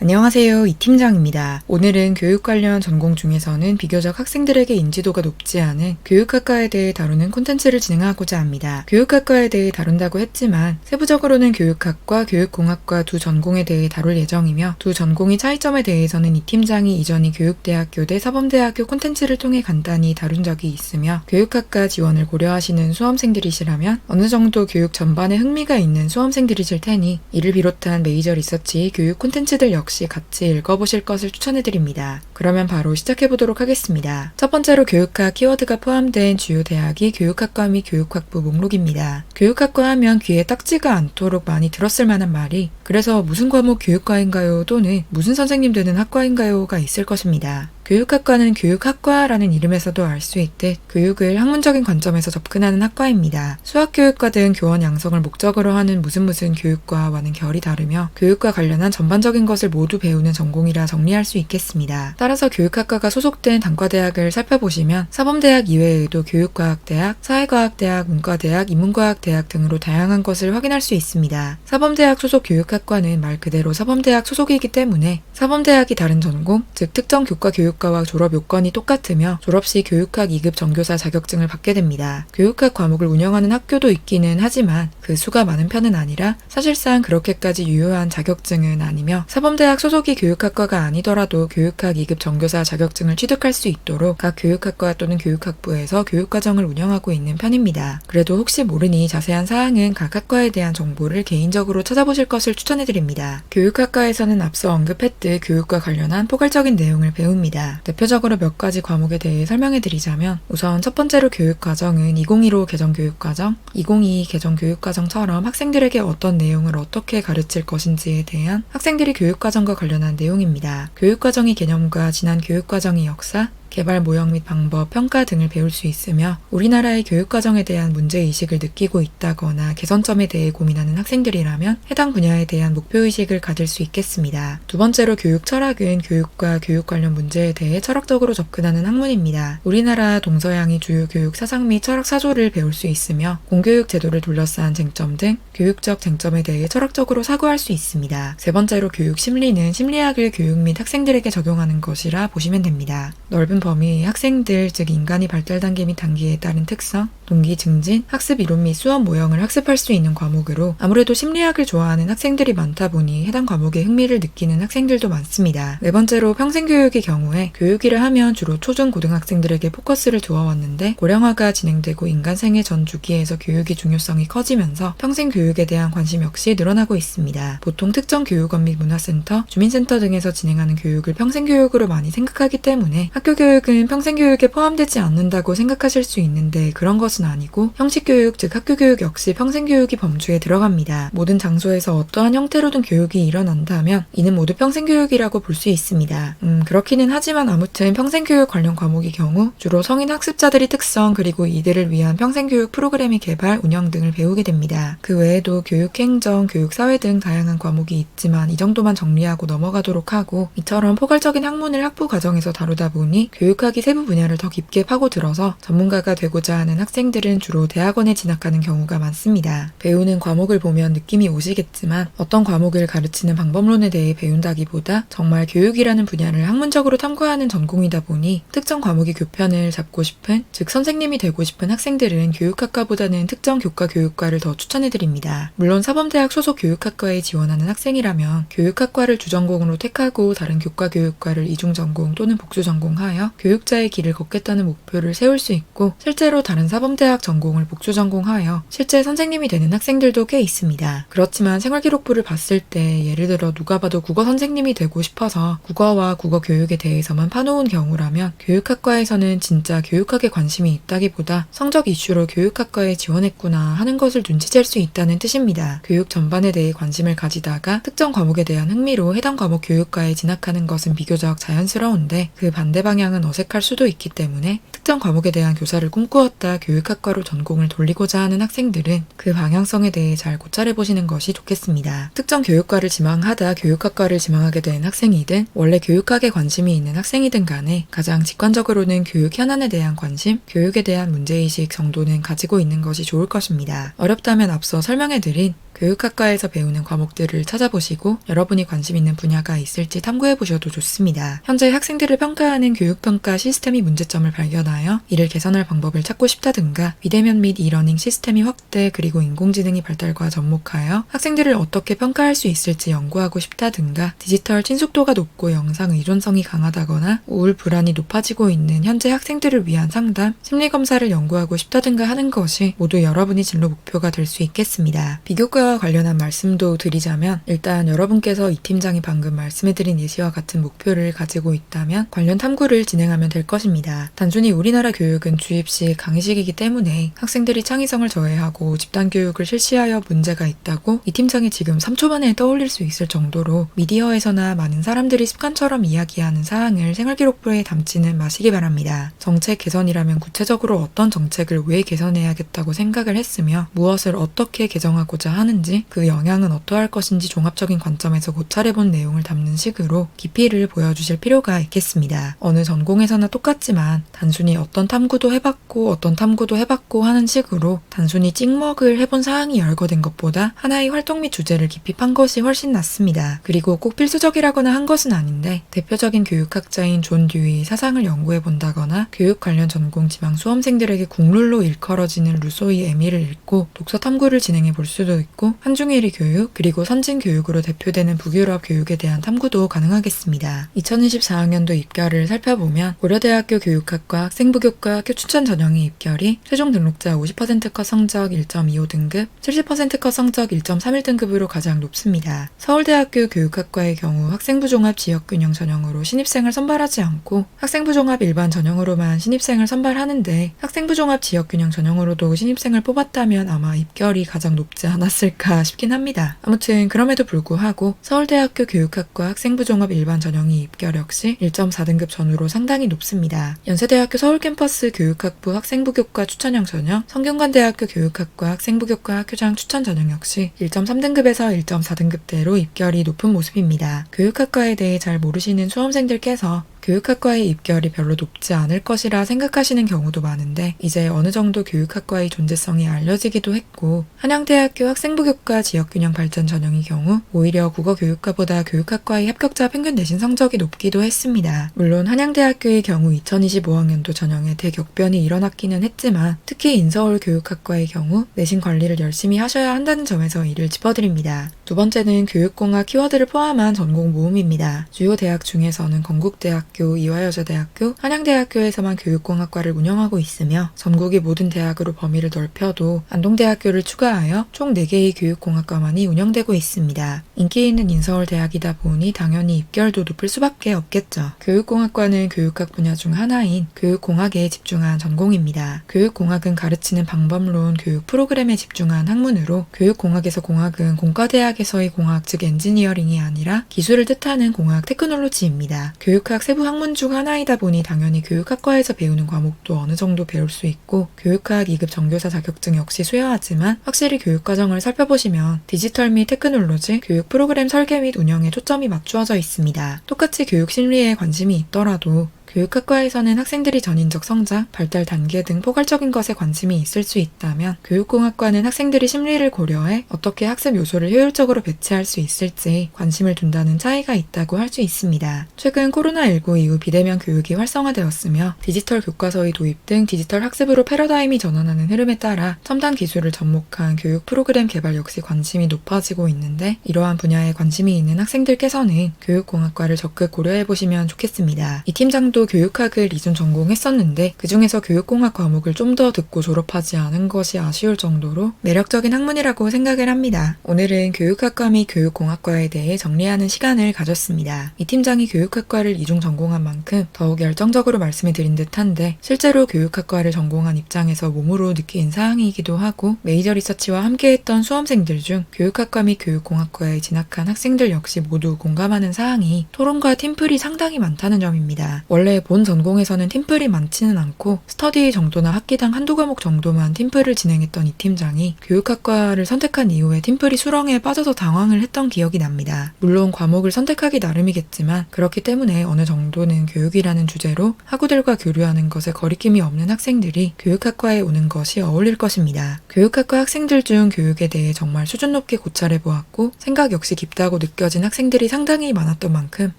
안녕하세요, 이 팀장입니다. 오늘은 교육 관련 전공 중에서는 비교적 학생들에게 인지도가 높지 않은 교육학과에 대해 다루는 콘텐츠를 진행하고자 합니다. 교육학과에 대해 다룬다고 했지만 세부적으로는 교육학과, 교육공학과 두 전공에 대해 다룰 예정이며 두 전공의 차이점에 대해서는 이 팀장이 이전에 교육대학교 대 사범대학교 콘텐츠를 통해 간단히 다룬 적이 있으며 교육학과 지원을 고려하시는 수험생들이시라면 어느 정도 교육 전반에 흥미가 있는 수험생들이실 테니 이를 비롯한 메이저 리서치, 교육 콘텐츠들 역시 같이 읽어보실 것을 추천해드립니다. 그러면 바로 시작해보도록 하겠습니다. 첫 번째로 교육학 키워드가 포함된 주요 대학이 교육학과 및 교육학부 목록입니다. 교육학과 하면 귀에 딱지가 않도록 많이 들었을 만한 말이 그래서 무슨 과목 교육과인가요? 또는 무슨 선생님 되는 학과인가요?가 있을 것입니다. 교육학과는 교육학과라는 이름에서도 알 수 있듯 교육을 학문적인 관점에서 접근하는 학과입니다. 수학교육과 등 교원 양성을 목적으로 하는 무슨 교육과와는 결이 다르며 교육과 관련한 전반적인 것을 모두 배우는 전공이라 정리할 수 있겠습니다. 따라서 교육학과가 소속된 단과대학을 살펴보시면 사범대학 이외에도 교육과학대학, 사회과학대학, 문과대학, 인문과학대학 등으로 다양한 것을 확인할 수 있습니다. 사범대학 소속 교육학과는 말 그대로 사범대학 소속이기 때문에 사범대학이 다른 전공, 즉 특정 교과 교육과와 졸업 요건이 똑같으며 졸업 시 교육학 2급 정교사 자격증을 받게 됩니다. 교육학 과목을 운영하는 학교도 있기는 하지만 그 수가 많은 편은 아니라 사실상 그렇게까지 유효한 자격증은 아니며 사범대학 소속이 교육학과가 아니더라도 교육학 2급 정교사 자격증을 취득할 수 있도록 각 교육학과 또는 교육학부에서 교육과정을 운영하고 있는 편입니다. 그래도 혹시 모르니 자세한 사항은 각 학과에 대한 정보를 개인적으로 찾아보실 것을 추천해드립니다. 교육학과에서는 앞서 언급했듯 교육과 관련한 포괄적인 내용을 배웁니다. 대표적으로 몇 가지 과목에 대해 설명해드리자면 우선 첫 번째로 교육과정은 2015 개정교육과정, 2022 개정교육과정처럼 학생들에게 어떤 내용을 어떻게 가르칠 것인지에 대한 학생들이 교육과정과 관련한 내용입니다. 교육과정의 개념과 지난 교육과정의 역사, 개발 모형 및 방법, 평가 등을 배울 수 있으며 우리나라의 교육과정에 대한 문제의식을 느끼고 있다거나 개선점에 대해 고민하는 학생들이라면 해당 분야에 대한 목표의식을 가질 수 있겠습니다. 두 번째로 교육철학은 교육과 교육 관련 문제에 대해 철학적으로 접근하는 학문입니다. 우리나라 동서양의 주요 교육 사상 및 철학 사조를 배울 수 있으며 공교육 제도를 둘러싼 쟁점 등 교육적 쟁점에 대해 철학적으로 사고할 수 있습니다. 세 번째로 교육심리는 심리학을 교육 및 학생들에게 적용하는 것이라 보시면 됩니다. 넓은 범위, 학생들, 즉 인간이 발달 단계 및 단계에 따른 특성, 동기 증진, 학습 이론 및 수업 모형을 학습할 수 있는 과목으로 아무래도 심리학을 좋아하는 학생들이 많다 보니 해당 과목에 흥미를 느끼는 학생들도 많습니다. 네 번째로 평생교육의 경우에 교육이라 하면 주로 초중 고등학생들에게 포커스를 두어왔는데 고령화가 진행되고 인간 생애 전 주기에서 교육의 중요성이 커지면서 평생교육에 대한 관심 역시 늘어나고 있습니다. 보통 특정 교육원 및 문화센터, 주민센터 등에서 진행하는 교육을 평생교육으로 많이 생각하기 때문에 학교 교육은 평생교육에 포함되지 않는다고 생각하실 수 있는데 그런 것은 아니고 형식교육, 즉 학교교육 역시 평생교육이 범주에 들어갑니다. 모든 장소에서 어떠한 형태로든 교육이 일어난다면 이는 모두 평생교육이라고 볼 수 있습니다. 그렇기는 하지만 아무튼 평생교육 관련 과목의 경우 주로 성인 학습자들의 특성 그리고 이들을 위한 평생교육 프로그램의 개발, 운영 등을 배우게 됩니다. 그 외에도 교육행정, 교육사회 등 다양한 과목이 있지만 이 정도만 정리하고 넘어가도록 하고 이처럼 포괄적인 학문을 학부 과정에서 다루다 보니 교육학이 세부 분야를 더 깊게 파고들어서 전문가가 되고자 하는 학생들은 주로 대학원에 진학하는 경우가 많습니다. 배우는 과목을 보면 느낌이 오시겠지만 어떤 과목을 가르치는 방법론에 대해 배운다기보다 정말 교육이라는 분야를 학문적으로 탐구하는 전공이다 보니 특정 과목의 교편을 잡고 싶은, 즉 선생님이 되고 싶은 학생들은 교육학과보다는 특정 교과 교육과를 더 추천해드립니다. 물론 사범대학 소속 교육학과에 지원하는 학생이라면 교육학과를 주전공으로 택하고 다른 교과 교육과를 이중전공 또는 복수전공하여 교육자의 길을 걷겠다는 목표를 세울 수 있고 실제로 다른 사범대학 전공을 복수전공하여 실제 선생님이 되는 학생들도 꽤 있습니다. 그렇지만 생활기록부를 봤을 때 예를 들어 누가 봐도 국어 선생님이 되고 싶어서 국어와 국어 교육에 대해서만 파놓은 경우라면 교육학과에서는 진짜 교육학에 관심이 있다기보다 성적 이슈로 교육학과에 지원했구나 하는 것을 눈치챌 수 있다는 뜻입니다. 교육 전반에 대해 관심을 가지다가 특정 과목에 대한 흥미로 해당 과목 교육과에 진학하는 것은 비교적 자연스러운데 그 반대 방향은 어색할 수도 있기 때문에 특정 과목에 대한 교사를 꿈꾸었다 교육학과로 전공을 돌리고자 하는 학생들은 그 방향성에 대해 잘 고찰해보시는 것이 좋겠습니다. 특정 교육과를 지망하다 교육학과를 지망하게 된 학생이든 원래 교육학에 관심이 있는 학생이든 간에 가장 직관적으로는 교육 현안에 대한 관심, 교육에 대한 문제의식 정도는 가지고 있는 것이 좋을 것입니다. 어렵다면 앞서 설명해드린 교육학과에서 배우는 과목들을 찾아보시고 여러분이 관심 있는 분야가 있을지 탐구해보셔도 좋습니다. 현재 학생들을 평가하는 교육평가 시스템이 문제점을 발견하여 이를 개선할 방법을 찾고 싶다든가 비대면 및 이러닝 시스템이 확대 그리고 인공지능의 발달과 접목하여 학생들을 어떻게 평가할 수 있을지 연구하고 싶다든가 디지털 친숙도가 높고 영상 의존성이 강하다거나 우울 불안이 높아지고 있는 현재 학생들을 위한 상담, 심리검사를 연구하고 싶다든가 하는 것이 모두 여러분의 진로 목표가 될 수 있겠습니다. 비교과와 관련한 말씀도 드리자면 일단 여러분께서 이 팀장이 방금 말씀해드린 예시와 같은 목표를 가지고 있다면 관련 탐구를 진행하면 될 것입니다. 단순히 우리나라 교육은 주입식 강의식이기 때문에 학생들이 창의성을 저해하고 집단교육을 실시하여 문제가 있다고 이 팀장이 지금 3초 만에 떠올릴 수 있을 정도로 미디어에서나 많은 사람들이 습관처럼 이야기하는 사항을 생활기록부에 담지는 마시기 바랍니다. 정책 개선이라면 구체적으로 어떤 정책을 왜 개선해야겠다고 생각을 했으며 무엇을 어떻게 개정하고자 하는지 그 영향은 어떠할 것인지 종합적인 관점에서 고찰해본 내용을 담는 식으로 깊이를 보여주실 필요가 있겠습니다. 어느 전공에서나 똑같지만 단순히 어떤 탐구도 해봤고 하는 식으로 단순히 찍먹을 해본 사항이 열거된 것보다 하나의 활동 및 주제를 깊이 판 것이 훨씬 낫습니다. 그리고 꼭 필수적이라거나 한 것은 아닌데 대표적인 교육학자인 존 듀이의 사상을 연구해본다거나 교육 관련 전공 지망 수험생들에게 국룰로 일컬어지는 루소의 에밀을 읽고 독서 탐구를 진행해 볼 수도 있고 한중일의 교육 그리고 선진교육으로 대표되는 북유럽 교육에 대한 탐구도 가능하겠습니다. 2024학년도 입결을 살펴보면 고려대학교 교육학과 학생부교과 학교 추천 전형의 입결이 최종 등록자 50% 컷 성적 1.25등급, 70% 컷 성적 1.31등급으로 가장 높습니다. 서울대학교 교육학과의 경우 학생부 종합 지역균형 전형으로 신입생을 선발하지 않고 학생부 종합 일반 전형으로만 신입생을 선발하는데 학생부 종합 지역균형 전형으로도 신입생을 뽑았다면 아마 입결이 가장 높지 않았을까 싶긴 합니다. 아무튼 그럼에도 불구하고 서울대학교 교육학과 학생부 종합 일반 전형의 입결 역시 1.4등급 전후로 상당히 높습니다. 연세대학교 서울캠퍼스 교육학부 학생부교과 추천형 전형, 성균관대학교 교육학과 학생부교과 학교장 추천 전형 역시 1.3등급에서 1.4등급대로 입결이 높은 모습입니다. 교육학과에 대해 잘 모르시는 수험생들께서 교육학과의 입결이 별로 높지 않을 것이라 생각하시는 경우도 많은데 이제 어느 정도 교육학과의 존재성이 알려지기도 했고 한양대학교 학생부교과 지역균형 발전 전형의 경우 오히려 국어교육과보다 교육학과의 합격자 평균 내신 성적이 높기도 했습니다. 물론 한양대학교의 경우 2025학년도 전형에 대격변이 일어났기는 했지만 특히 인서울 교육학과의 경우 내신 관리를 열심히 하셔야 한다는 점에서 이를 짚어드립니다. 두 번째는 교육공학 키워드를 포함한 전공 모음입니다. 주요 대학 중에서는 건국대학교, 이화여자대학교, 한양대학교에서만 교육공학과를 운영하고 있으며 전국의 모든 대학으로 범위를 넓혀도 안동대학교를 추가하여 총 4개의 교육공학과만이 운영되고 있습니다. 인기 있는 인서울대학이다 보니 당연히 입결도 높을 수밖에 없겠죠. 교육공학과는 교육학 분야 중 하나인 교육공학에 집중한 전공입니다. 교육공학은 가르치는 방법론, 교육 프로그램에 집중한 학문으로 교육공학에서 공학은 공과대학에서의 공학 즉 엔지니어링이 아니라 기술을 뜻하는 공학 테크놀로지입니다. 교육학 세부 학문 중 하나이다 보니 당연히 교육학과에서 배우는 과목도 어느 정도 배울 수 있고 교육학 2급 정교사 자격증 역시 수여하지만 확실히 교육과정을 살펴보시면 디지털 및 테크놀로지, 교육 프로그램 설계 및 운영에 초점이 맞추어져 있습니다. 똑같이 교육 심리에 관심이 있더라도 교육학과에서는 학생들이 전인적 성장, 발달 단계 등 포괄적인 것에 관심이 있을 수 있다면 교육공학과는 학생들이 심리를 고려해 어떻게 학습 요소를 효율적으로 배치할 수 있을지 관심을 둔다는 차이가 있다고 할 수 있습니다. 최근 코로나19 이후 비대면 교육이 활성화되었으며 디지털 교과서의 도입 등 디지털 학습으로 패러다임이 전환하는 흐름에 따라 첨단 기술을 접목한 교육 프로그램 개발 역시 관심이 높아지고 있는데 이러한 분야에 관심이 있는 학생들께서는 교육공학과를 적극 고려해보시면 좋겠습니다. 이 팀장도 교육학을 이중 전공했었는데 그 중에서 교육공학 과목을 좀 더 듣고 졸업하지 않은 것이 아쉬울 정도로 매력적인 학문이라고 생각을 합니다. 오늘은 교육학과 및 교육공학과에 대해 정리하는 시간을 가졌습니다. 이 팀장이 교육학과를 이중 전공한 만큼 더욱 열정적으로 말씀을 드린 듯한데 실제로 교육학과를 전공한 입장에서 몸으로 느낀 사항이기도 하고 메이저 리서치와 함께했던 수험생들 중 교육학과 및 교육공학과에 진학한 학생들 역시 모두 공감하는 사항이 토론과 팀플이 상당히 많다는 점입니다. 원래 원래 본 전공에서는 팀플이 많지는 않고 스터디 정도나 학기당 한두 과목 정도만 팀플을 진행했던 이 팀장이 교육학과를 선택한 이후에 팀플이 수렁에 빠져서 당황을 했던 기억이 납니다. 물론 과목을 선택하기 나름이겠지만 그렇기 때문에 어느 정도는 교육이라는 주제로 학우들과 교류하는 것에 거리낌이 없는 학생들이 교육학과에 오는 것이 어울릴 것입니다. 교육학과 학생들 중 교육에 대해 정말 수준 높게 고찰해 보았고 생각 역시 깊다고 느껴진 학생들이 상당히 많았던 만큼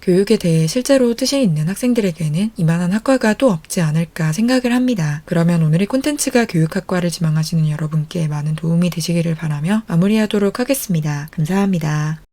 교육에 대해 실제로 뜻이 있는 학생들에게는 이만한 학과가 또 없지 않을까 생각을 합니다. 그러면 오늘의 콘텐츠가 교육학과를 지망하시는 여러분께 많은 도움이 되시기를 바라며 마무리하도록 하겠습니다. 감사합니다.